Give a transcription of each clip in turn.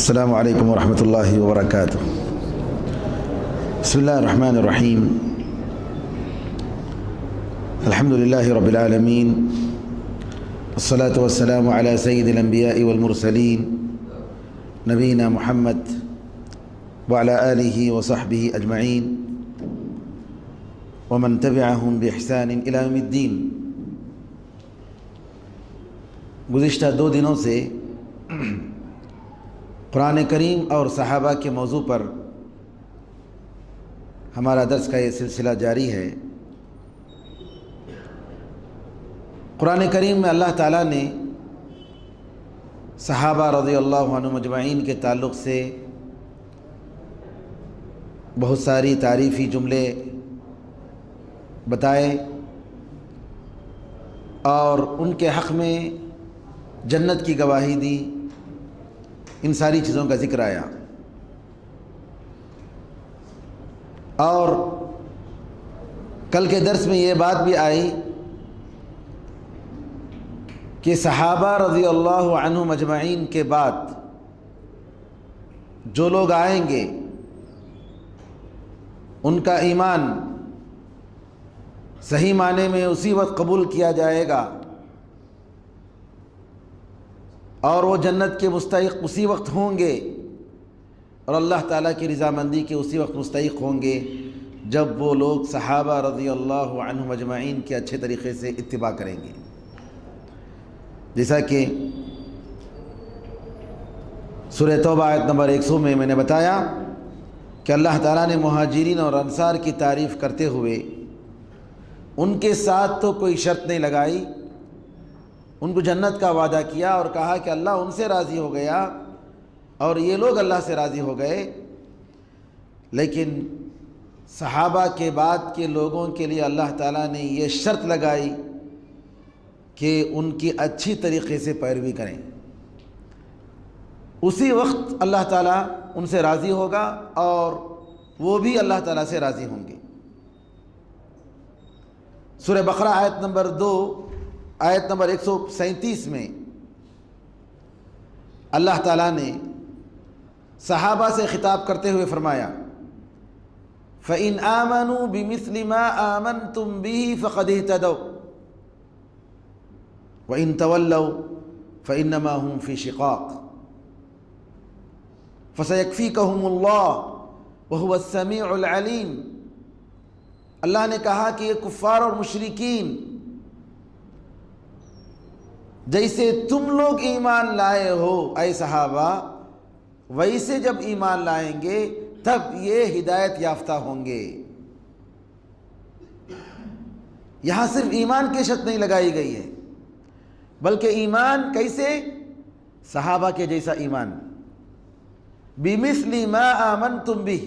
السلام علیکم ورحمۃ اللہ وبرکاتہ۔ بسم اللہ الرحمن الرحیم، الحمد للہ رب العالمین، والصلاة والسلام علی سید الانبیاء والمرسلین نبینا محمد وعلی آلہ وصحبہ اجمعین ومن تبعہم بإحسان الی یوم الدین۔ گزشتہ 2 دنوں سے قرآن کریم اور صحابہ کے موضوع پر ہمارا درس کا یہ سلسلہ جاری ہے۔ قرآن کریم میں اللہ تعالیٰ نے صحابہ رضی اللہ عنہم اجمعین کے تعلق سے بہت ساری تعریفی جملے بتائے اور ان کے حق میں جنت کی گواہی دی۔ ان ساری چیزوں کا ذکر آیا اور کل کے درس میں یہ بات بھی آئی کہ صحابہ رضی اللہ عنہم اجمعین کے بعد جو لوگ آئیں گے ان کا ایمان صحیح معنی میں اسی وقت قبول کیا جائے گا اور وہ جنت کے مستحق اسی وقت ہوں گے اور اللہ تعالیٰ کی رضامندی کے اسی وقت مستحق ہوں گے جب وہ لوگ صحابہ رضی اللہ عنہم اجمعین کے اچھے طریقے سے اتباع کریں گے۔ جیسا کہ سورہ توبہ آیت نمبر 100 میں نے بتایا کہ اللہ تعالیٰ نے مہاجرین اور انصار کی تعریف کرتے ہوئے ان کے ساتھ تو کوئی شرط نہیں لگائی، ان کو جنت کا وعدہ کیا اور کہا کہ اللہ ان سے راضی ہو گیا اور یہ لوگ اللہ سے راضی ہو گئے، لیکن صحابہ کے بعد کے لوگوں کے لیے اللہ تعالیٰ نے یہ شرط لگائی کہ ان کی اچھی طریقے سے پیروی کریں، اسی وقت اللہ تعالیٰ ان سے راضی ہوگا اور وہ بھی اللہ تعالیٰ سے راضی ہوں گے۔ سورہ بقرہ آیت نمبر 2 آیت نمبر 137 میں اللہ تعالیٰ نے صحابہ سے خطاب کرتے ہوئے فرمایا فَإِنْ آمَنُوا بِمِثْلِ مَا آمَنْتُمْ بِهِ فَقَدْ اهْتَدَوْا وَإِنْ تَوَلَّوْا فَإِنَّمَا هُمْ فِي شِقَاقٍ فَسَيَكْفِيكَهُمُ اللَّهُ وَهُوَ السَّمِيعُ الْعَلِيمُ۔ اللہ نے کہا کہ یہ کفار اور مشرکین جیسے تم لوگ ایمان لائے ہو اے صحابہ، ویسے جب ایمان لائیں گے تب یہ ہدایت یافتہ ہوں گے۔ یہاں صرف ایمان کی شرط نہیں لگائی گئی ہے بلکہ ایمان کیسے؟ صحابہ کے جیسا ایمان، بِمِثْلِ مَا آمَنْتُمْ بِهِ،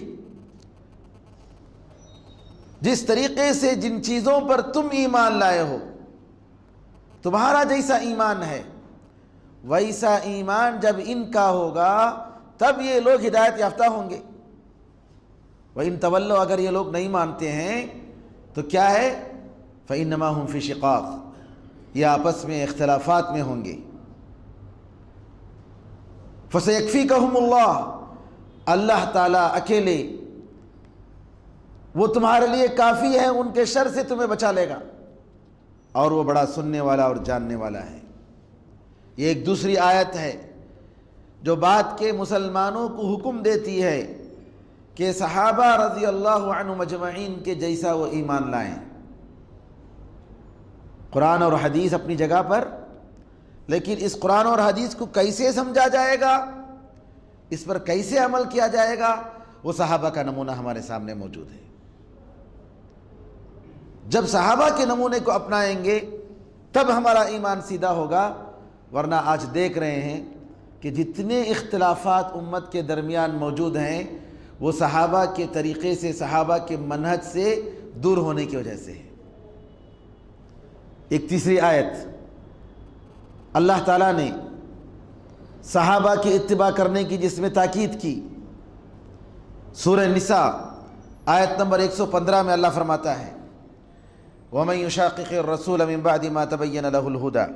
جس طریقے سے جن چیزوں پر تم ایمان لائے ہو تمہارا جیسا ایمان ہے، ویسا ایمان جب ان کا ہوگا تب یہ لوگ ہدایت یافتہ ہوں گے۔ وَإِن تَوَلَّوْا، اگر یہ لوگ نہیں مانتے ہیں تو کیا ہے؟ فَإِنَّمَا هُمْ فِي شِقَاقٍ، یہ آپس میں اختلافات میں ہوں گے۔ فَسَيَكْفِيكَهُمُ اللَّهُ، اللہ تعالیٰ اکیلے وہ تمہارے لیے کافی ہے، ان کے شر سے تمہیں بچا لے گا اور وہ بڑا سننے والا اور جاننے والا ہے۔ یہ ایک دوسری آیت ہے جو بات کے مسلمانوں کو حکم دیتی ہے کہ صحابہ رضی اللہ عنہم اجمعین کے جیسا وہ ایمان لائیں۔ قرآن اور حدیث اپنی جگہ پر، لیکن اس قرآن اور حدیث کو کیسے سمجھا جائے گا، اس پر کیسے عمل کیا جائے گا، وہ صحابہ کا نمونہ ہمارے سامنے موجود ہے۔ جب صحابہ کے نمونے کو اپنائیں گے تب ہمارا ایمان سیدھا ہوگا، ورنہ آج دیکھ رہے ہیں کہ جتنے اختلافات امت کے درمیان موجود ہیں وہ صحابہ کے طریقے سے، صحابہ کے منہج سے دور ہونے کی وجہ سے ہے۔ ایک تیسری آیت اللہ تعالیٰ نے صحابہ کی اتباع کرنے کی جس میں تاکید کی، سورہ نساء آیت نمبر 115 میں اللہ فرماتا ہے وَمَن يُشَاقِقِ الرَّسُولَ مِن بَعْدِ مَا تَبَيَّنَ لَهُ الْهُدَى،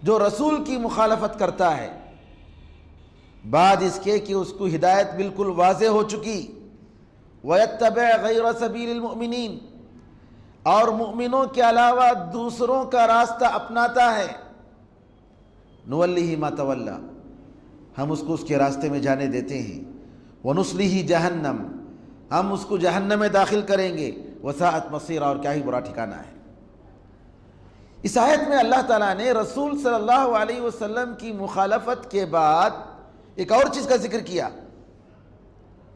جو رسول کی مخالفت کرتا ہے بعد اس کے کہ اس کو ہدایت بالکل واضح ہو چکی، وَيَتَّبِعْ غَيْرَ سَبِيلِ الْمُؤْمِنِينَ، اور مؤمنوں کے علاوہ دوسروں کا راستہ اپناتا ہے، نُوَلِّهِ مَا تَوَلَّى، ہم اس کو اس کے راستے میں جانے دیتے ہیں، وَنُصْلِهِ جَهَنَّمَ، ہم اس کو جہنم میں داخل کریں گے، وَسَاءَتْ مَصِيرًا، اور کیا ہی برا ٹھکانہ ہے۔ اس آیت میں اللہ تعالیٰ نے رسول صلی اللہ علیہ وسلم کی مخالفت کے بعد ایک اور چیز کا ذکر کیا،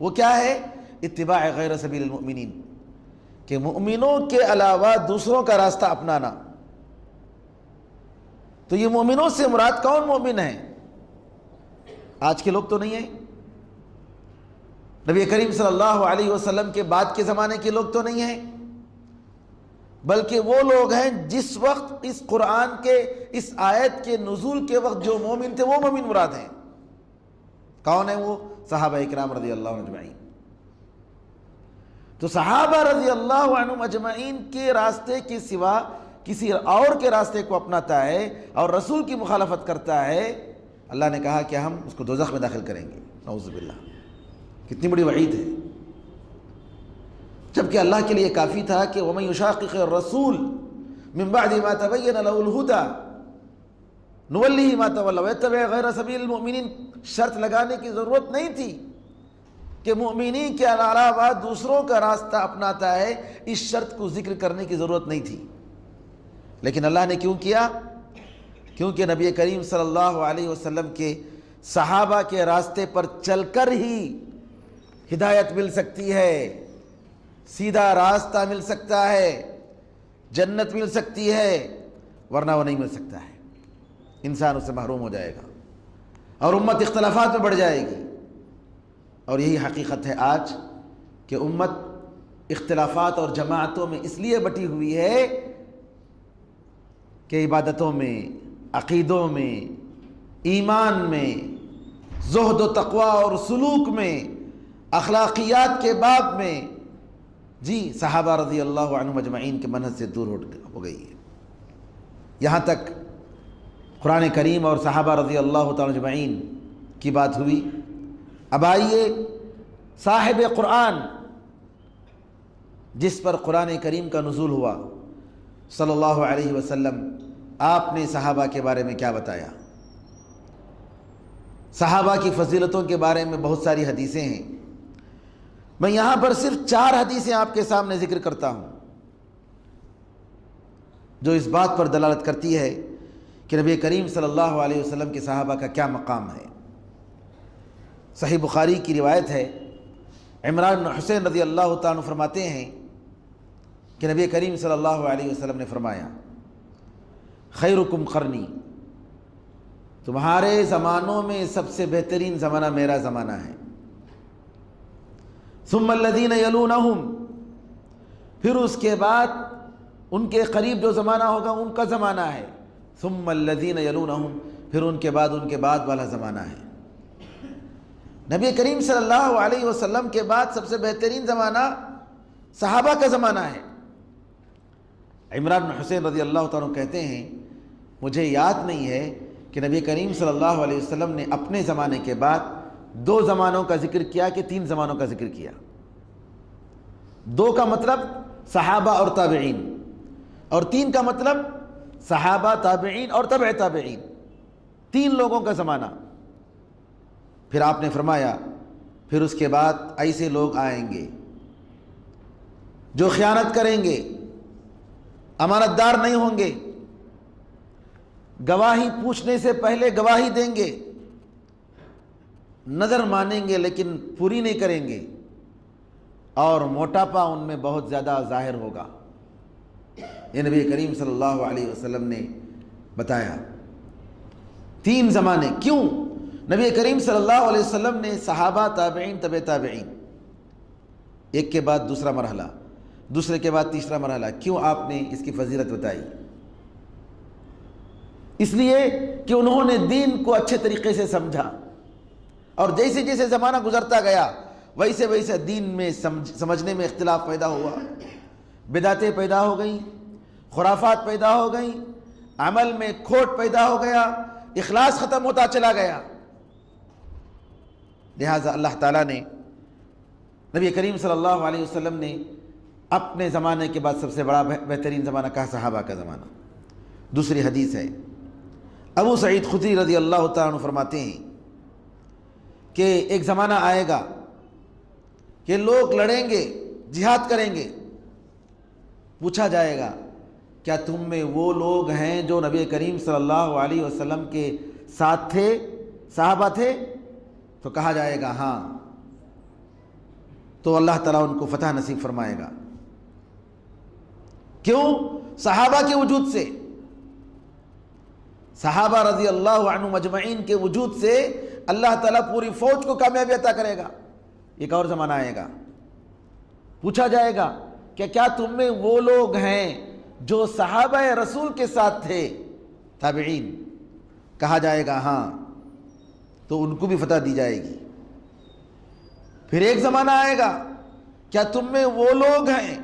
وہ کیا ہے؟ اتباع غیر سبیل المؤمنین، کہ مؤمنوں کے علاوہ دوسروں کا راستہ اپنانا۔ تو یہ مومنوں سے مراد کون مومن ہیں؟ آج کے لوگ تو نہیں ہیں، نبی کریم صلی اللہ علیہ وسلم کے بعد کے زمانے کے لوگ تو نہیں ہیں، بلکہ وہ لوگ ہیں جس وقت اس قرآن کے اس آیت کے نزول کے وقت جو مومن تھے وہ مومن مراد ہیں۔ کون ہیں وہ؟ صحابہ اکرام رضی اللہ عنہم اجمعین۔ تو صحابہ رضی اللہ عنہم اجمعین کے راستے کے سوا کسی اور کے راستے کو اپناتا ہے اور رسول کی مخالفت کرتا ہے، اللہ نے کہا کہ ہم اس کو دوزخ میں داخل کریں گے، نعوذ باللہ۔ کتنی بڑی وعید ہے، جبکہ اللہ کے لیے کافی تھا کہ وَمَن يُشَاقِقِ الرَّسُولَ مِن بَعْدِ مَا تَبَيَّنَ لَهُ الْهُدَى نُوَلِّهِ مَا تَوَلَّى وَيَتَّبِعْ غَيْرَ سَبِيلِ الْمُؤْمِنِينَ۔ شرط لگانے کی ضرورت نہیں تھی کہ مؤمنین کے علاوہ دوسروں کا راستہ اپناتا ہے، اس شرط کو ذکر کرنے کی ضرورت نہیں تھی، لیکن اللہ نے کیوں کیا؟ کیونکہ نبی کریم صلی اللہ علیہ وسلم کے صحابہ کے راستے پر چل کر ہی ہدایت مل سکتی ہے، سیدھا راستہ مل سکتا ہے، جنت مل سکتی ہے، ورنہ وہ نہیں مل سکتا ہے، انسان اس سے محروم ہو جائے گا اور امت اختلافات میں بڑھ جائے گی۔ اور یہی حقیقت ہے آج کہ امت اختلافات اور جماعتوں میں اس لیے بٹی ہوئی ہے کہ عبادتوں میں، عقیدوں میں، ایمان میں، زہد و تقوی اور سلوک میں، اخلاقیات کے باب میں جی صحابہ رضی اللہ عنہم اجمعین کے منہج سے دور ہو گئی ہے۔ یہاں تک قرآن کریم اور صحابہ رضی اللہ تعالی اجمعین کی بات ہوئی، اب آئیے صاحب قرآن جس پر قرآن کریم کا نزول ہوا صلی اللہ علیہ وسلم، آپ نے صحابہ کے بارے میں کیا بتایا؟ صحابہ کی فضیلتوں کے بارے میں بہت ساری حدیثیں ہیں، میں یہاں پر صرف 4 حدیثیں آپ کے سامنے ذکر کرتا ہوں جو اس بات پر دلالت کرتی ہے کہ نبی کریم صلی اللہ علیہ وسلم کے صحابہ کا کیا مقام ہے۔ صحیح بخاری کی روایت ہے، عمران بن حسین رضی اللہ تعالیٰ عنہ فرماتے ہیں کہ نبی کریم صلی اللہ علیہ وسلم نے فرمایا، خیرکم قرنی، تمہارے زمانوں میں سب سے بہترین زمانہ میرا زمانہ ہے، ثم الذین یلونہم، پھر اس کے بعد ان کے قریب جو زمانہ ہوگا ان کا زمانہ ہے، ثم الذین یلونہم، پھر ان کے بعد والا زمانہ ہے۔ نبی کریم صلی اللہ علیہ وسلم کے بعد سب سے بہترین زمانہ صحابہ کا زمانہ ہے۔ عمران بن حسین رضی اللہ تعالیٰ کہتے ہیں مجھے یاد نہیں ہے کہ نبی کریم صلی اللہ علیہ وسلم نے اپنے زمانے کے بعد 2 زمانوں کا ذکر کیا کہ 3 زمانوں کا ذکر کیا۔ 2 کا مطلب صحابہ اور تابعین، اور 3 کا مطلب صحابہ، تابعین اور تبع تابعین، 3 لوگوں کا زمانہ۔ پھر آپ نے فرمایا پھر اس کے بعد ایسے لوگ آئیں گے جو خیانت کریں گے، امانت دار نہیں ہوں گے، گواہی پوچھنے سے پہلے گواہی دیں گے، نظر مانیں گے لیکن پوری نہیں کریں گے، اور موٹاپا ان میں بہت زیادہ ظاہر ہوگا۔ یہ نبی کریم صلی اللہ علیہ وسلم نے بتایا 3 زمانے۔ کیوں؟ نبی کریم صلی اللہ علیہ وسلم نے صحابہ، تابعین، تبع تابعین، ایک کے بعد دوسرا مرحلہ، دوسرے کے بعد تیسرا مرحلہ، کیوں آپ نے اس کی فضیلت بتائی؟ اس لیے کہ انہوں نے دین کو اچھے طریقے سے سمجھا، اور جیسے جیسے زمانہ گزرتا گیا ویسے ویسے دین میں سمجھنے میں اختلاف پیدا ہوا، بدعتیں پیدا ہو گئیں، خرافات پیدا ہو گئیں، عمل میں کھوٹ پیدا ہو گیا، اخلاص ختم ہوتا چلا گیا۔ لہٰذا اللہ تعالیٰ نے نبی کریم صلی اللہ علیہ وسلم نے اپنے زمانے کے بعد سب سے بڑا بہترین زمانہ کہا صحابہ کا زمانہ۔ دوسری حدیث ہے، ابو سعید خدری رضی اللہ تعالیٰ عنہ فرماتے ہیں کہ ایک زمانہ آئے گا کہ لوگ لڑیں گے، جہاد کریں گے، پوچھا جائے گا کیا تم میں وہ لوگ ہیں جو نبی کریم صلی اللہ علیہ وسلم کے ساتھ تھے، صحابہ تھے؟ تو کہا جائے گا ہاں، تو اللہ تعالیٰ ان کو فتح نصیب فرمائے گا۔ کیوں؟ صحابہ کے وجود سے، صحابہ رضی اللہ عنہ مجمعین کے وجود سے اللہ تعالیٰ پوری فوج کو کامیابی عطا کرے گا۔ ایک اور زمانہ آئے گا، پوچھا جائے گا کہ کیا تم میں وہ لوگ ہیں جو صحابہ رسول کے ساتھ تھے، تابعین؟ کہا جائے گا ہاں، تو ان کو بھی فتح دی جائے گی۔ پھر ایک زمانہ آئے گا، کیا تم میں وہ لوگ ہیں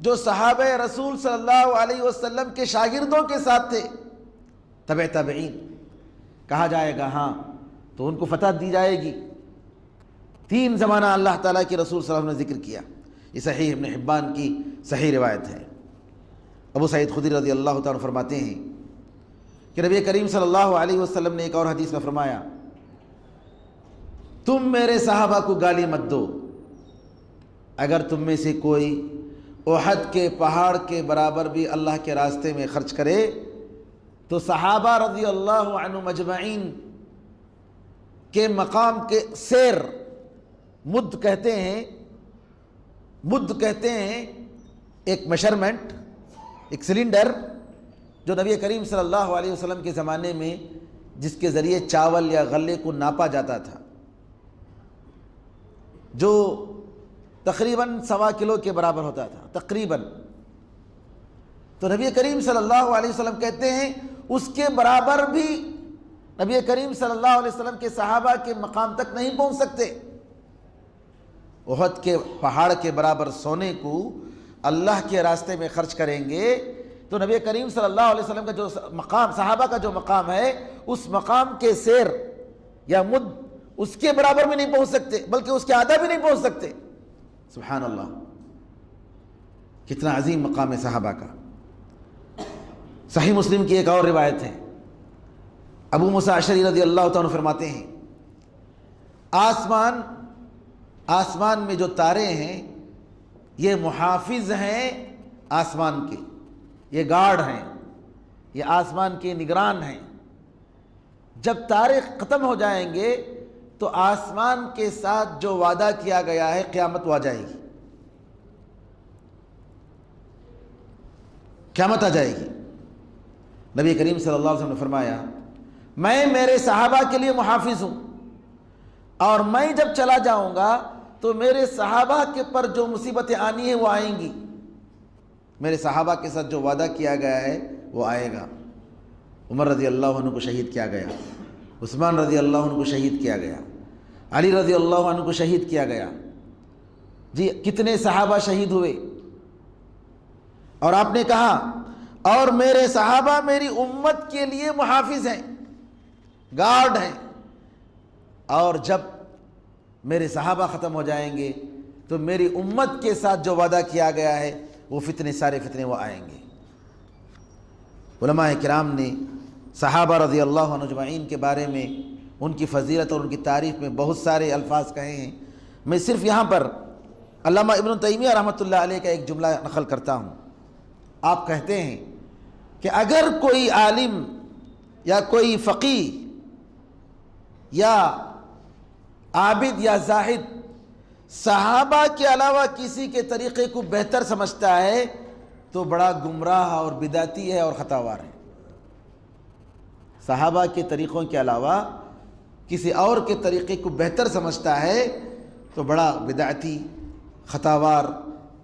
جو صحابہ رسول صلی اللہ علیہ وسلم کے شاگردوں کے ساتھ تھے، تبع تابعین؟ کہا جائے گا ہاں، تو ان کو فتح دی جائے گی۔ تین زمانہ اللہ تعالیٰ کے رسول صلی اللہ علیہ وسلم نے ذکر کیا۔ یہ صحیح ابن حبان کی صحیح روایت ہے۔ ابو سعید خدری رضی اللہ تعالیٰ فرماتے ہیں کہ نبی کریم صلی اللہ علیہ وسلم نے ایک اور حدیث میں فرمایا، تم میرے صحابہ کو گالی مت دو، اگر تم میں سے کوئی احد کے پہاڑ کے برابر بھی اللہ کے راستے میں خرچ کرے تو صحابہ رضی اللہ عنہ مجمعین کے مقام کے سیر، مد کہتے ہیں ایک میشرمنٹ، ایک سلنڈر جو نبی کریم صلی اللہ علیہ وسلم کے زمانے میں جس کے ذریعے چاول یا غلے کو ناپا جاتا تھا، جو تقریباً 1.25 کلو کے برابر ہوتا تھا تقریباً، تو نبی کریم صلی اللہ علیہ وسلم کہتے ہیں اس کے برابر بھی نبی کریم صلی اللہ علیہ وسلم کے صحابہ کے مقام تک نہیں پہنچ سکتے۔ احد کے پہاڑ کے برابر سونے کو اللہ کے راستے میں خرچ کریں گے تو نبی کریم صلی اللہ علیہ وسلم کا جو مقام، صحابہ کا جو مقام ہے، اس مقام کے سیر یا مد اس کے برابر بھی نہیں پہنچ سکتے، بلکہ اس کے آدھا بھی نہیں پہنچ سکتے۔ سبحان اللہ، کتنا عظیم مقام ہے صحابہ کا۔ صحیح مسلم کی ایک اور روایت ہے، ابو موسیٰ اشعری رضی اللہ تعالیٰ عنہ فرماتے ہیں، آسمان میں جو تارے ہیں یہ محافظ ہیں آسمان کے، یہ گارڈ ہیں، یہ آسمان کے نگران ہیں۔ جب تارے ختم ہو جائیں گے تو آسمان کے ساتھ جو وعدہ کیا گیا ہے قیامت آ جائے گی، قیامت آ جائے گی۔ نبی کریم صلی اللہ علیہ وسلم نے فرمایا، میں میرے صحابہ کے لیے محافظ ہوں، اور میں جب چلا جاؤں گا تو میرے صحابہ کے پر جو مصیبتیں آنی ہیں وہ آئیں گی، میرے صحابہ کے ساتھ جو وعدہ کیا گیا ہے وہ آئے گا۔ عمر رضی اللہ عنہ کو شہید کیا گیا، عثمان رضی اللہ عنہ کو شہید کیا گیا، علی رضی اللہ عنہ کو شہید کیا گیا۔ جی کتنے صحابہ شہید ہوئے، اور آپ نے کہا اور میرے صحابہ میری امت کے لیے محافظ ہیں، گارڈ ہیں، اور جب میرے صحابہ ختم ہو جائیں گے تو میری امت کے ساتھ جو وعدہ کیا گیا ہے وہ فتنے، سارے فتنے وہ آئیں گے۔ علماء کرام نے صحابہ رضی اللہ عنہ اجمعین کے بارے میں، ان کی فضیلت اور ان کی تعریف میں بہت سارے الفاظ کہے ہیں۔ میں صرف یہاں پر علامہ ابن تیمیہ رحمۃ اللہ علیہ کا ایک جملہ نقل کرتا ہوں۔ آپ کہتے ہیں کہ اگر کوئی عالم یا کوئی فقیہ یا عابد یا زاہد صحابہ کے علاوہ کسی کے طریقے کو بہتر سمجھتا ہے تو بڑا گمراہ اور بدعتی ہے اور خطاوار ہے۔ صحابہ کے طریقوں کے علاوہ کسی اور کے طریقے کو بہتر سمجھتا ہے تو بڑا بدعتی، خطاوار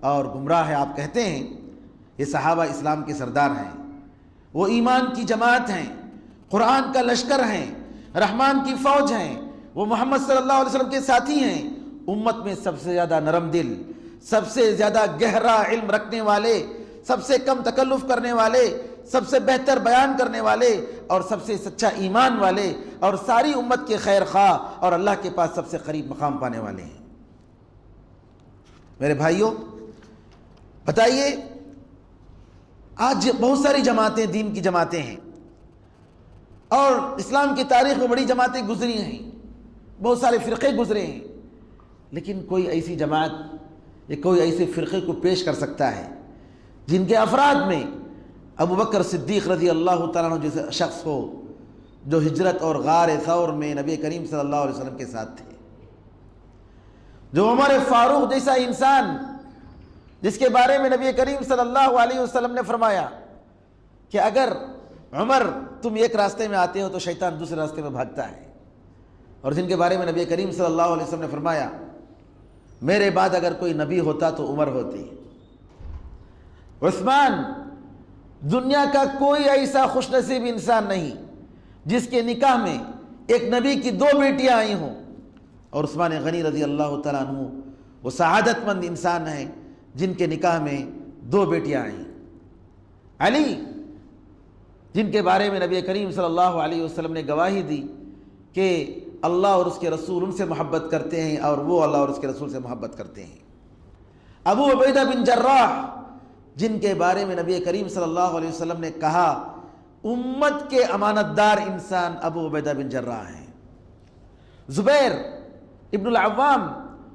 اور گمراہ ہے۔ آپ کہتے ہیں یہ صحابہ اسلام کے سردار ہیں، وہ ایمان کی جماعت ہیں، قرآن کا لشکر ہیں، رحمان کی فوج ہیں، وہ محمد صلی اللہ علیہ وسلم کے ساتھی ہیں، امت میں سب سے زیادہ نرم دل، سب سے زیادہ گہرا علم رکھنے والے، سب سے کم تکلف کرنے والے، سب سے بہتر بیان کرنے والے اور سب سے سچا ایمان والے اور ساری امت کے خیر خواہ اور اللہ کے پاس سب سے قریب مقام پانے والے ہیں۔ میرے بھائیوں، بتائیے، آج بہت ساری جماعتیں دین کی جماعتیں ہیں، اور اسلام کی تاریخ میں بڑی جماعتیں گزری ہیں، بہت سارے فرقے گزرے ہیں، لیکن کوئی ایسی جماعت یا کوئی ایسے فرقے کو پیش کر سکتا ہے جن کے افراد میں ابو بکر صدیق رضی اللہ تعالیٰ عنہ جیسے شخص ہو، جو ہجرت اور غار ثور میں نبی کریم صلی اللہ علیہ وسلم کے ساتھ تھے، جو عمر فاروق جیسا انسان جس کے بارے میں نبی کریم صلی اللہ علیہ وسلم نے فرمایا کہ اگر عمر تم ایک راستے میں آتے ہو تو شیطان دوسرے راستے میں بھاگتا ہے، اور جن کے بارے میں نبی کریم صلی اللہ علیہ وسلم نے فرمایا میرے بعد اگر کوئی نبی ہوتا تو عمر ہوتی۔ عثمان، دنیا کا کوئی ایسا خوش نصیب انسان نہیں جس کے نکاح میں ایک نبی کی 2 بیٹیاں آئی ہوں، اور عثمان غنی رضی اللہ تعالیٰ عنہ وہ سعادت مند انسان ہیں جن کے نکاح میں 2 بیٹیاں آئیں۔ علی، جن کے بارے میں نبی کریم صلی اللہ علیہ وسلم نے گواہی دی کہ اللہ اور اس کے رسول ان سے محبت کرتے ہیں اور وہ اللہ اور اس کے رسول سے محبت کرتے ہیں۔ ابو عبیدہ بن جراح، جن کے بارے میں نبی کریم صلی اللہ علیہ وسلم نے کہا امت کے امانت دار انسان ابو عبیدہ بن جراح ہیں۔ زبیر ابن العوام،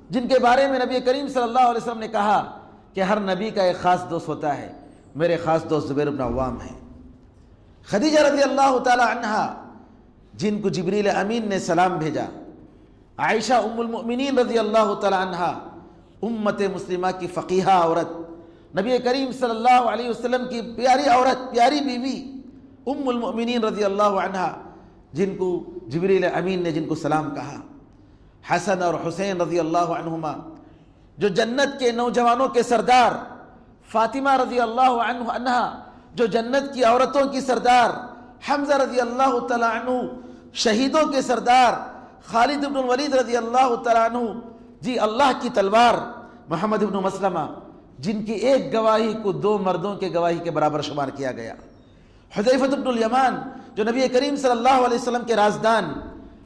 جن کے بارے میں نبی کریم صلی اللہ علیہ وسلم نے کہا کہ ہر نبی کا ایک خاص دوست ہوتا ہے، میرے خاص دوست زبیر ابن عوام ہیں۔ خدیجہ رضی اللہ تعالی عنہا، جن کو جبریل امین نے سلام بھیجا۔ عائشہ ام المؤمنین رضی اللہ تعالی عنہا، امت مسلمہ کی فقیہہ عورت، نبی کریم صلی اللہ علیہ وسلم کی پیاری عورت، پیاری بیوی ام المؤمنین رضی اللہ عنہا، جن کو جبریل امین نے جن کو سلام کہا۔ حسن اور حسین رضی اللہ عنہما، جو جنت کے نوجوانوں کے سردار، فاطمہ رضی اللہ عنہا، جو جنت کی عورتوں کی سردار، حمزہ رضی اللہ تعالیٰ عنہ، شہیدوں کے سردار، خالد بن الولید رضی اللہ تعالیٰ عنہ، جی اللہ کی تلوار، محمد بن مسلمہ، جن کی ایک گواہی کو 2 مردوں کے گواہی کے برابر شمار کیا گیا۔ حذیفہ بن الیمان، جو نبی کریم صلی اللہ علیہ وسلم کے رازدان،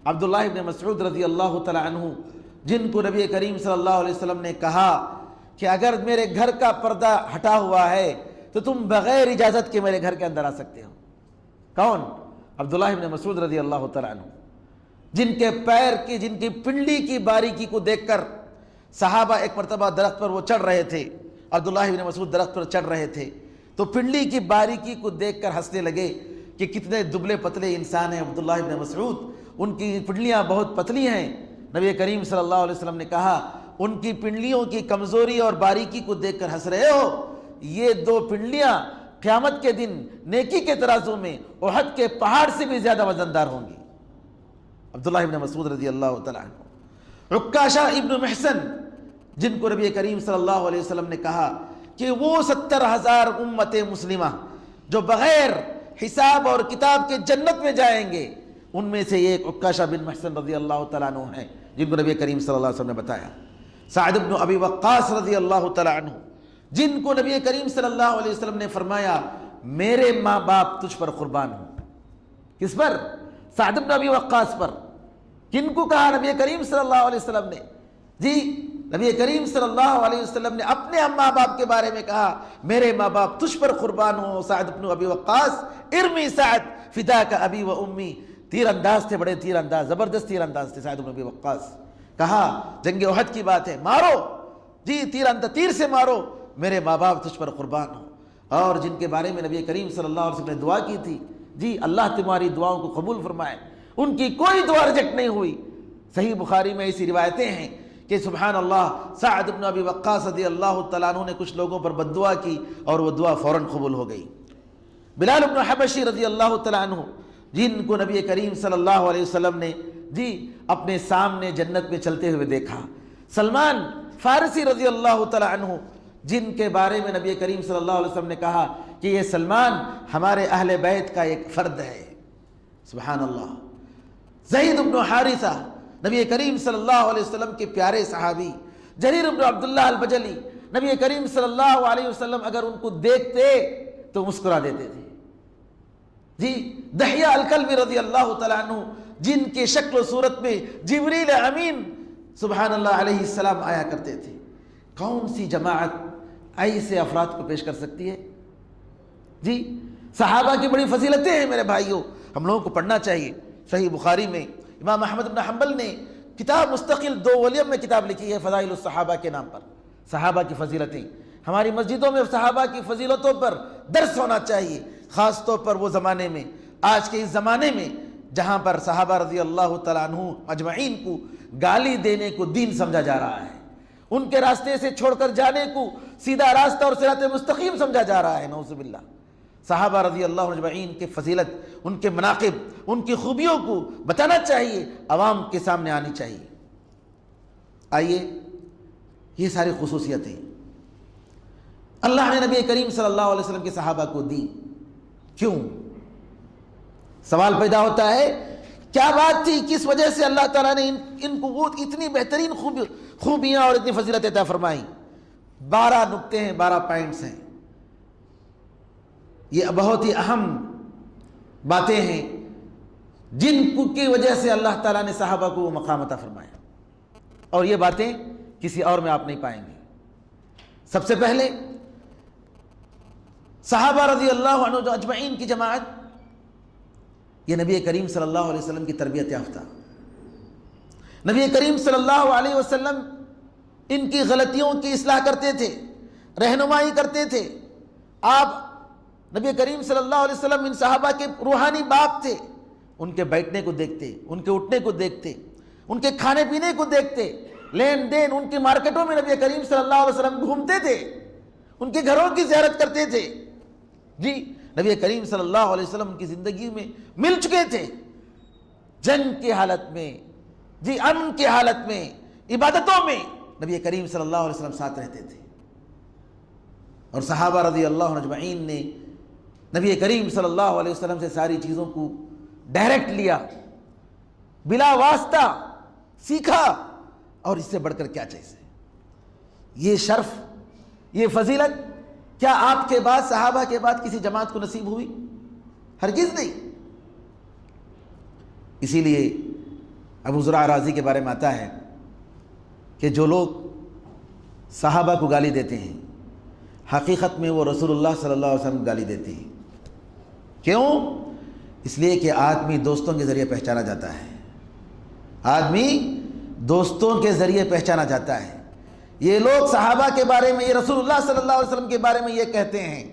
عبداللہ بن مسعود رضی اللہ تعالیٰ عنہ، جن کو نبی کریم صلی اللہ علیہ وسلم نے کہا کہ اگر میرے گھر کا پردہ ہٹا ہوا ہے تو تم بغیر اجازت کے میرے گھر کے اندر آ سکتے ہو۔ کون؟ عبداللہ بن مسعود رضی اللہ تعالیٰ عنہ، جن کے پیر کی، جن کی پنڈلی کی باریکی کو دیکھ کر صحابہ ایک مرتبہ درخت پر وہ چڑھ رہے تھے، عبداللہ بن مسعود درخت پر چڑھ رہے تھے تو پنڈلی کی باریکی کو دیکھ کر ہنسنے لگے کہ کتنے دبلے پتلے انسان ہیں عبداللہ بن مسعود، ان کی پنڈلیاں بہت پتلی ہیں۔ نبی کریم صلی اللہ علیہ وسلم نے کہا ان کی پنڈلیوں کی کمزوری اور باریکی کو دیکھ کر ہنس رہے ہو، یہ 2 پنڈلیاں قیامت کے دن نیکی کے ترازو میں احد کے پہاڑ سے بھی زیادہ وزندار ہوں گی۔ عبداللہ بن مسعود رضی اللہ تعالیٰ عنہ۔ عکاشہ ابن محسن، جن کو نبی کریم صلی اللہ علیہ وسلم نے کہا کہ وہ 70,000 امت مسلمہ جو بغیر حساب اور کتاب کے جنت میں جائیں گے، ان میں سے ایک عکاشہ بن محسن رضی اللہ تعالیٰ عنہ ہیں، جن کو نبی کریم صلی اللہ علیہ وسلم نے بتایا۔ سعد بن ابی وقاص رضی اللہ تعالیٰ عنہ، جن کو نبی کریم صلی اللہ علیہ وسلم نے فرمایا میرے ماں باپ تجھ پر قربان ہوں۔ کس پر؟ سعد بن ابی وقاص پر۔ کن کو کہا نبی کریم صلی اللہ علیہ وسلم نے؟ جی نبی کریم صلی اللہ علیہ وسلم نے اپنے ماں باپ کے بارے میں کہا میرے ماں باپ تجھ پر قربان ہوں۔ سعد بن ابی وقاص، ارمی سعد فداک ابی و امی، تیر انداز تھے، بڑے تیر انداز، زبردست تیر انداز تھے سعد بن ابی وقاص۔ کہا جنگ احد کی بات ہے، مارو جی، تیر سے مارو، میرے ماں باپ تجھ پر قربان ہوں۔ اور جن کے بارے میں نبی کریم صلی اللہ علیہ وسلم نے دعا کی تھی، جی اللہ تمہاری دعاؤں کو قبول فرمائے، ان کی کوئی دعا ریجیکٹ نہیں ہوئی۔ صحیح بخاری میں ایسی روایتیں ہیں کہ سبحان اللہ، سعد بن ابی وقاص رضی اللہ تعالیٰ عنہ نے کچھ لوگوں پر بد دعا کی اور وہ دعا فوراً قبول ہو گئی۔ بلال بن حبشی رضی اللہ تعالیٰ عنہ، جن کو نبی کریم صلی اللہ علیہ وسلم نے جی اپنے سامنے جنت میں چلتے ہوئے دیکھا۔ سلمان فارسی رضی اللہ تعالیٰ عنہ، جن کے بارے میں نبی کریم صلی اللہ علیہ وسلم نے کہا کہ یہ سلمان ہمارے اہل بیت کا ایک فرد ہے۔ سبحان اللہ۔ زید بن حارثہ، نبی کریم صلی اللہ علیہ وسلم کے پیارے صحابی، جریر بن عبداللہ البجلی، نبی کریم صلی اللہ علیہ وسلم اگر ان کو دیکھتے تو مسکرا دیتے تھے۔ جی دحیہ الکلبی رضی اللہ تعالیٰ عنہ، جن کے شکل و صورت میں جبریل امین سبحان اللہ علیہ السلام آیا کرتے تھے، کون سی جماعت ایسے افراد کو پیش کر سکتی ہے؟ جی صحابہ کی بڑی فضیلتیں ہیں میرے بھائیوں، ہم لوگوں کو پڑھنا چاہیے۔ صحیح بخاری میں امام احمد بن حنبل نے کتاب مستقل 2 والیوم میں کتاب لکھی ہے فضائل الصحابہ کے نام پر، صحابہ کی فضیلتیں۔ ہماری مسجدوں میں صحابہ کی فضیلتوں پر درس ہونا چاہیے، خاص طور پر وہ زمانے میں، آج کے اس زمانے میں جہاں پر صحابہ رضی اللہ تعالیٰ عنہ اجمعین کو گالی دینے کو دین سمجھا جا رہا ہے، ان کے راستے سے چھوڑ کر جانے کو سیدھا راستہ اور صراط مستقیم سمجھا جا رہا ہے، نعوذ باللہ۔ صحابہ رضی اللہ عنہ اجمعین کے فضیلت، ان کے مناقب، ان کی خوبیوں کو بتانا چاہیے، عوام کے سامنے آنی چاہیے۔ آئیے یہ ساری خصوصیتیں اللہ نے نبی کریم صلی اللہ علیہ وسلم کے صحابہ کو دی، کیوں؟ سوال پیدا ہوتا ہے کیا بات تھی، کس وجہ سے اللہ تعالیٰ نے ان کو وہ اتنی بہترین خوبیاں اور اتنی فضیلت عطا فرمائی؟ 12 نکتے ہیں، 12 پوائنٹس ہیں، یہ بہت ہی اہم باتیں ہیں جن کی وجہ سے اللہ تعالیٰ نے صحابہ کو وہ مقام عطا فرمایا، اور یہ باتیں کسی اور میں آپ نہیں پائیں گے۔ سب سے پہلے صحابہ رضی اللہ عنہ جو اجمعین کی جماعت، یہ نبی کریم صلی اللہ علیہ وسلم کی تربیت یافتہ، نبی کریم صلی اللہ علیہ وسلم ان کی غلطیوں کی اصلاح کرتے تھے، رہنمائی کرتے تھے۔ آپ نبی کریم صلی اللہ علیہ وسلم ان صحابہ کے روحانی باپ تھے، ان کے بیٹھنے کو دیکھتے، ان کے اٹھنے کو دیکھتے، ان کے کھانے پینے کو دیکھتے، لین دین، ان کی مارکیٹوں میں نبی کریم صلی اللہ علیہ وسلم گھومتے تھے، ان کے گھروں کی زیارت کرتے تھے۔ جی نبی کریم صلی اللہ علیہ وسلم کی زندگی میں مل چکے تھے، جنگ کی حالت میں، جی امن کی حالت میں، عبادتوں میں نبی کریم صلی اللہ علیہ وسلم ساتھ رہتے تھے۔ اور صحابہ رضی اللہ عنہ اجمعین نے نبی کریم صلی اللہ علیہ وسلم سے ساری چیزوں کو ڈائریکٹ لیا، بلا واسطہ سیکھا، اور اس سے بڑھ کر کیا چیز ہے؟ یہ شرف، یہ فضیلت کیا آپ کے بعد، صحابہ کے بعد کسی جماعت کو نصیب ہوئی؟ ہرگز نہیں۔ اسی لیے ابو زرع رازی کے بارے میں آتا ہے کہ جو لوگ صحابہ کو گالی دیتے ہیں، حقیقت میں وہ رسول اللہ صلی اللہ علیہ وسلم کو گالی دیتے ہیں۔ کیوں؟ اس لیے کہ آدمی دوستوں کے ذریعے پہچانا جاتا ہے، آدمی دوستوں کے ذریعے پہچانا جاتا ہے۔ یہ لوگ صحابہ کے بارے میں، یہ رسول اللہ صلی اللہ علیہ وسلم کے بارے میں یہ کہتے ہیں،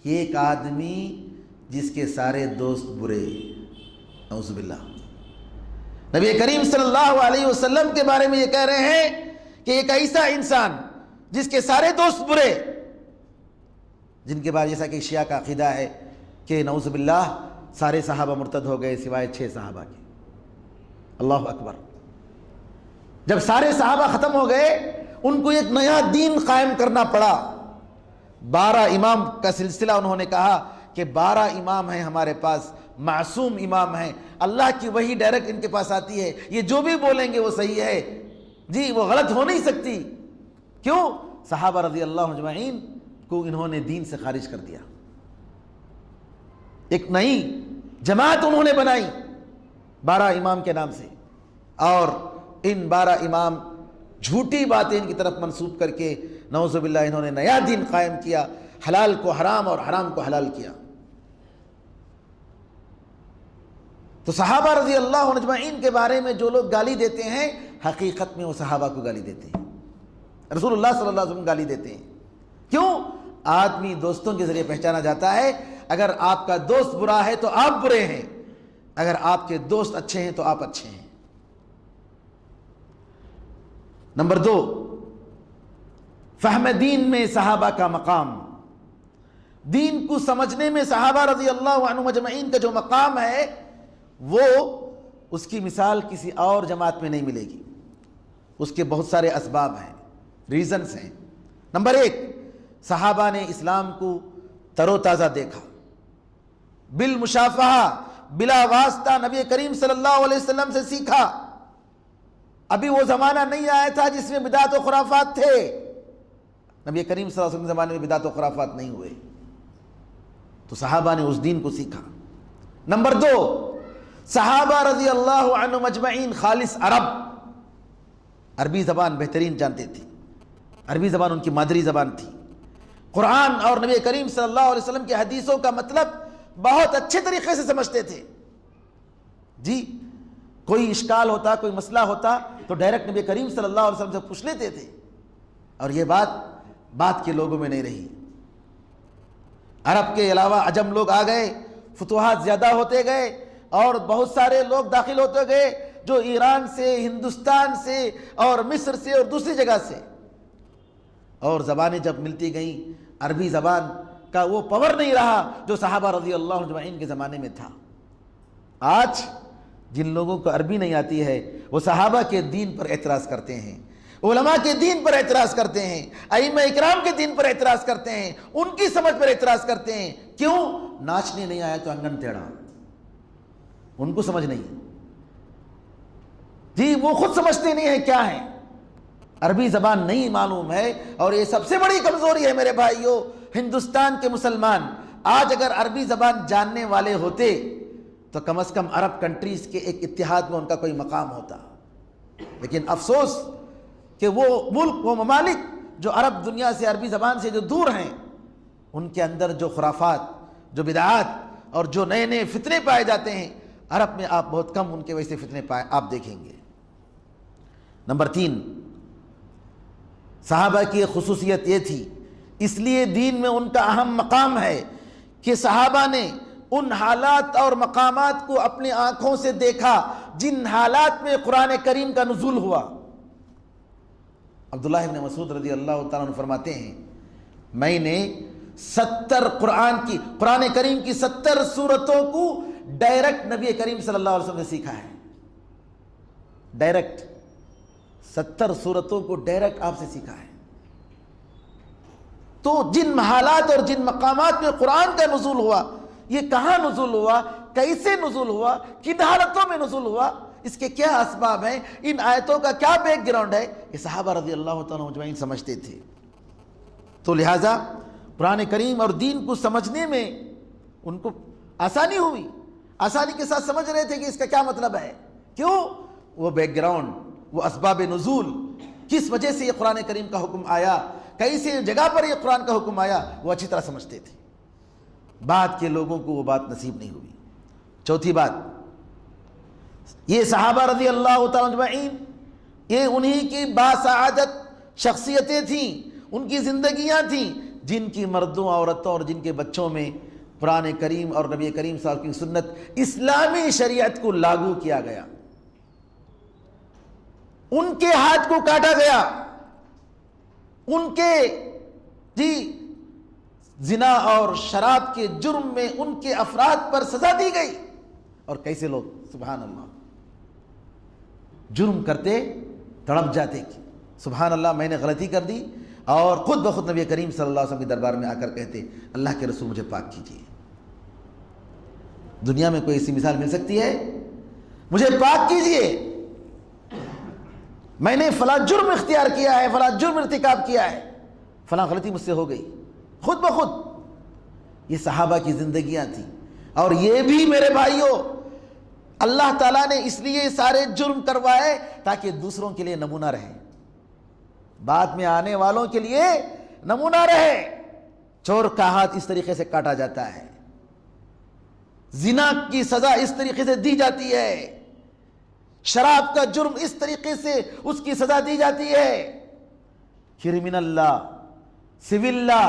یہ ایک آدمی جس کے سارے دوست برے، نعوذ باللہ۔ نبی کریم صلی اللہ علیہ وسلم کے بارے میں یہ کہہ رہے ہیں کہ ایک ایسا انسان جس کے سارے دوست برے، جن کے بارے جیسا کہ شیعہ کا عقیدہ ہے کہ نعوذ باللہ سارے صحابہ مرتد ہو گئے سوائے 6 صحابہ کے۔ اللہ اکبر۔ جب سارے صحابہ ختم ہو گئے، ان کو ایک نیا دین قائم کرنا پڑا۔ 12 امام کا سلسلہ انہوں نے کہا کہ 12 امام ہیں ہمارے پاس، معصوم امام ہیں، اللہ کی وحی ڈائریکٹ ان کے پاس آتی ہے، یہ جو بھی بولیں گے وہ صحیح ہے، جی وہ غلط ہو نہیں سکتی۔ کیوں؟ صحابہ رضی اللہ عنہ اجمعین کو انہوں نے دین سے خارج کر دیا، ایک نئی جماعت انہوں نے بنائی 12 امام کے نام سے، اور ان 12 امام جھوٹی باتیں ان کی طرف منسوب کر کے نعوذ باللہ انہوں نے نیا دین قائم کیا، حلال کو حرام اور حرام کو حلال کیا۔ تو صحابہ رضی اللہ عنہ اجمعین کے بارے میں جو لوگ گالی دیتے ہیں، حقیقت میں وہ صحابہ کو گالی دیتے ہیں، رسول اللہ صلی اللہ علیہ وسلم گالی دیتے ہیں۔ کیوں؟ آدمی دوستوں کے ذریعے پہچانا جاتا ہے۔ اگر آپ کا دوست برا ہے تو آپ برے ہیں، اگر آپ کے دوست اچھے ہیں تو آپ اچھے ہیں۔ نمبر 2، فہم دین میں صحابہ کا مقام، دین کو سمجھنے میں صحابہ رضی اللہ عنہ اجمعین کا جو مقام ہے، وہ اس کی مثال کسی اور جماعت میں نہیں ملے گی۔ اس کے بہت سارے اسباب ہیں، ریزنز ہیں۔ نمبر 1، صحابہ نے اسلام کو تر و تازہ دیکھا، بالمشافہہ، بلا واسطہ نبی کریم صلی اللہ علیہ وسلم سے سیکھا۔ ابھی وہ زمانہ نہیں آیا تھا جس میں بدعت و خرافات تھے، نبی کریم صلی اللہ علیہ وسلم کے زمانے میں بدعت و خرافات نہیں ہوئے، تو صحابہ نے اس دین کو سیکھا۔ نمبر 2، صحابہ رضی اللہ عنہم اجمعین خالص عربی زبان بہترین جانتے تھے، عربی زبان ان کی مادری زبان تھی، قرآن اور نبی کریم صلی اللہ علیہ وسلم کی حدیثوں کا مطلب بہت اچھے طریقے سے سمجھتے تھے جی۔ کوئی اشکال ہوتا، کوئی مسئلہ ہوتا تو ڈائریکٹ نبی کریم صلی اللہ علیہ وسلم سے پوچھ لیتے تھے، اور یہ بات کے لوگوں میں نہیں رہی۔ عرب کے علاوہ عجم لوگ آ گئے، فتوحات زیادہ ہوتے گئے اور بہت سارے لوگ داخل ہوتے گئے جو ایران سے، ہندوستان سے اور مصر سے اور دوسری جگہ سے، اور زبانیں جب ملتی گئیں عربی زبان کا وہ پاور نہیں رہا جو صحابہ رضی اللہ عنہم اجمعین کے زمانے میں تھا۔ آج جن لوگوں کو عربی نہیں آتی ہے وہ صحابہ کے دین پر اعتراض کرتے ہیں، علماء کے دین پر اعتراض کرتے ہیں، ائمہ اکرام کے دین پر اعتراض کرتے ہیں، ان کی سمجھ پر اعتراض کرتے ہیں۔ کیوں؟ ناچنے نہیں آیا تو انگن ٹیڑھا، ان کو سمجھ نہیں جی، وہ خود سمجھتے نہیں ہیں کیا ہے، عربی زبان نہیں معلوم ہے۔ اور یہ سب سے بڑی کمزوری ہے میرے بھائیوں۔ ہندوستان کے مسلمان آج اگر عربی زبان جاننے والے ہوتے تو کم از کم عرب کنٹریز کے ایک اتحاد میں ان کا کوئی مقام ہوتا، لیکن افسوس کہ وہ ملک، وہ ممالک جو عرب دنیا سے، عربی زبان سے جو دور ہیں، ان کے اندر جو خرافات، جو بدعات اور جو نئے نئے فتنے پائے جاتے ہیں، عرب میں آپ بہت کم ان کے ویسے فتنے پائے آپ دیکھیں گے۔ نمبر 3، صحابہ کی ایک خصوصیت یہ تھی، اس لیے دین میں ان کا اہم مقام ہے کہ صحابہ نے ان حالات اور مقامات کو اپنی آنکھوں سے دیکھا جن حالات میں قرآن کریم کا نزول ہوا۔ عبداللہ ابن مسعود رضی اللہ تعالیٰ عنہ فرماتے ہیں، میں نے 70 قرآن کریم کی 70 سورتوں کو ڈائریکٹ نبی کریم صلی اللہ علیہ وسلم نے سیکھا ہے۔ ڈائریکٹ 70 سورتوں کو ڈائریکٹ آپ سے سیکھا ہے۔ تو جن حالات اور جن مقامات میں قرآن کا نزول ہوا، یہ کہاں نزول ہوا، کیسے نزول ہوا، کن حالتوں میں نزول ہوا، اس کے کیا اسباب ہیں، ان آیتوں کا کیا بیک گراؤنڈ ہے، یہ صحابہ رضی اللہ تعالیٰ اجمعین سمجھتے تھے۔ تو لہٰذا قرآن کریم اور دین کو سمجھنے میں ان کو آسانی ہوئی، آسانی کے ساتھ سمجھ رہے تھے کہ اس کا کیا مطلب ہے۔ کیوں؟ وہ بیک گراؤنڈ، وہ اسباب نزول، کس وجہ سے یہ قرآن کریم کا حکم آیا، کیسے جگہ پر یہ قرآن کا حکم آیا، وہ اچھی طرح سمجھتے تھے۔ بعد کے لوگوں کو وہ بات نصیب نہیں ہوئی۔ چوتھی بات، یہ صحابہ رضی اللہ تعالیٰ اجمعین، یہ انہی کی باسعادت شخصیتیں تھیں، ان کی زندگیاں تھیں جن کی مردوں، عورتوں اور جن کے بچوں میں قرآن کریم اور نبی کریم صلی اللہ علیہ وسلم کی سنت، اسلامی شریعت کو لاگو کیا گیا، ان کے ہاتھ کو کاٹا گیا، ان کے زنا اور شراب کے جرم میں ان کے افراد پر سزا دی گئی۔ اور کیسے لوگ سبحان اللہ جرم کرتے تڑپ جاتے کہ سبحان اللہ میں نے غلطی کر دی، اور خود بخود نبی کریم صلی اللہ علیہ وسلم کے دربار میں آ کر کہتے اللہ کے رسول مجھے پاک کیجیے۔ دنیا میں کوئی ایسی مثال مل سکتی ہے؟ مجھے پاک کیجیے، میں نے فلاں جرم اختیار کیا ہے، فلاں جرم ارتکاب کیا ہے، فلاں غلطی مجھ سے ہو گئی، خود بخود۔ یہ صحابہ کی زندگیاں تھیں، اور یہ بھی میرے بھائیوں اللہ تعالیٰ نے اس لیے سارے جرم کروائے تاکہ دوسروں کے لیے نمونہ رہے، بعد میں آنے والوں کے لیے نمونہ رہے۔ چور کا ہاتھ اس طریقے سے کاٹا جاتا ہے، زنا کی سزا اس طریقے سے دی جاتی ہے، شراب کا جرم اس طریقے سے اس کی سزا دی جاتی ہے، کرمنل لا، سول لا،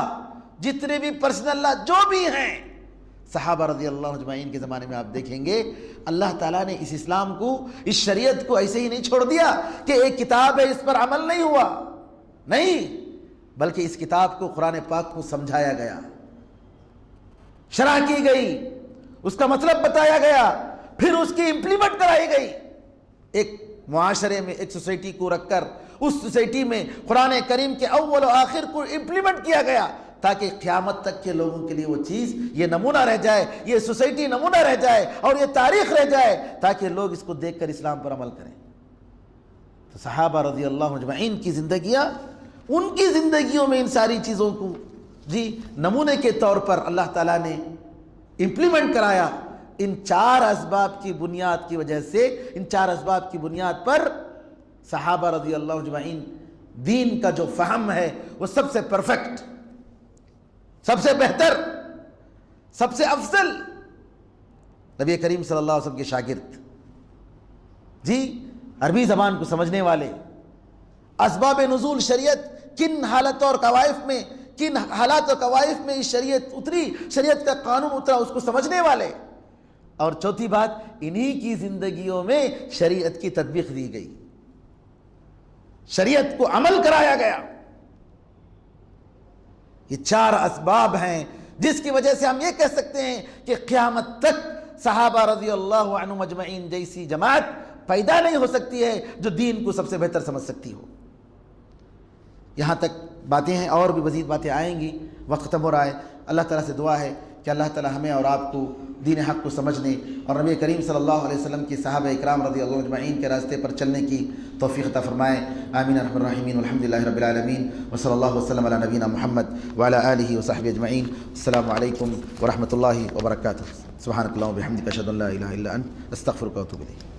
جتنے بھی پرسنل لا جو بھی ہیں، صحابہ رضی اللہ عنہ اجمعین کے زمانے میں آپ دیکھیں گے اللہ تعالیٰ نے اس اسلام کو، اس شریعت کو ایسے ہی نہیں چھوڑ دیا کہ ایک کتاب ہے اس پر عمل نہیں ہوا، نہیں، بلکہ اس کتاب کو، قرآن پاک کو سمجھایا گیا، شرح کی گئی، اس کا مطلب بتایا گیا، پھر اس کی امپلیمنٹ کرائی گئی۔ ایک معاشرے میں ایک سوسائٹی کو رکھ کر اس سوسائٹی میں قرآن کریم کے اول و آخر کو امپلیمنٹ کیا گیا تاکہ قیامت تک کے لوگوں کے لیے وہ چیز، یہ نمونہ رہ جائے، یہ سوسائٹی نمونہ رہ جائے اور یہ تاریخ رہ جائے تاکہ لوگ اس کو دیکھ کر اسلام پر عمل کریں۔ تو صحابہ رضی اللہ عنہ اجمعین کی زندگیاں، ان کی زندگیوں میں ان ساری چیزوں کو نمونے کے طور پر اللہ تعالیٰ نے امپلیمنٹ کرایا، ان 4 اسباب کی بنیاد کی وجہ سے، ان 4 اسباب کی بنیاد پر صحابہ رضی اللہ اجمعین دین کا جو فہم ہے وہ سب سے پرفیکٹ، سب سے بہتر، سب سے افضل نبی کریم صلی اللہ علیہ وسلم کے شاگرد، جی عربی زبان کو سمجھنے والے، اسباب نزول شریعت کن حالتوں اور قوائف میں، کن حالات اور قوائف میں شریعت اتری، شریعت کا قانون اترا، اس کو سمجھنے والے، اور چوتھی بات انہی کی زندگیوں میں شریعت کی تطبیق دی گئی، شریعت کو عمل کرایا گیا۔ یہ 4 اسباب ہیں جس کی وجہ سے ہم یہ کہہ سکتے ہیں کہ قیامت تک صحابہ رضی اللہ عنہم اجمعین جیسی جماعت پیدا نہیں ہو سکتی ہے جو دین کو سب سے بہتر سمجھ سکتی ہو۔ یہاں تک باتیں ہیں، اور بھی مزید باتیں آئیں گی، وقت ختم ہو رہا ہے۔ اللہ تعالیٰ سے دعا ہے کہ اللہ تعالیٰ ہمیں اور آپ کو دین حق کو سمجھنے اور نبی کریم صلی اللہ علیہ وسلم کی صحابہ اکرام رضی اللہ اجمعین کے راستے پر چلنے کی توفیق عطا فرمائے۔ آمین ارحم الراحمین، والحمدللہ رب العالمین، وصلی اللہ وسلم علی نبینا محمد وعلی آلہ وصحبہ اجمعین۔ السلام علیکم ورحمۃ اللہ وبرکاتہ۔ سبحانک اللہم وبحمدک، اشہد ان لا الہ الا انت، استغفرک واتوب الیک۔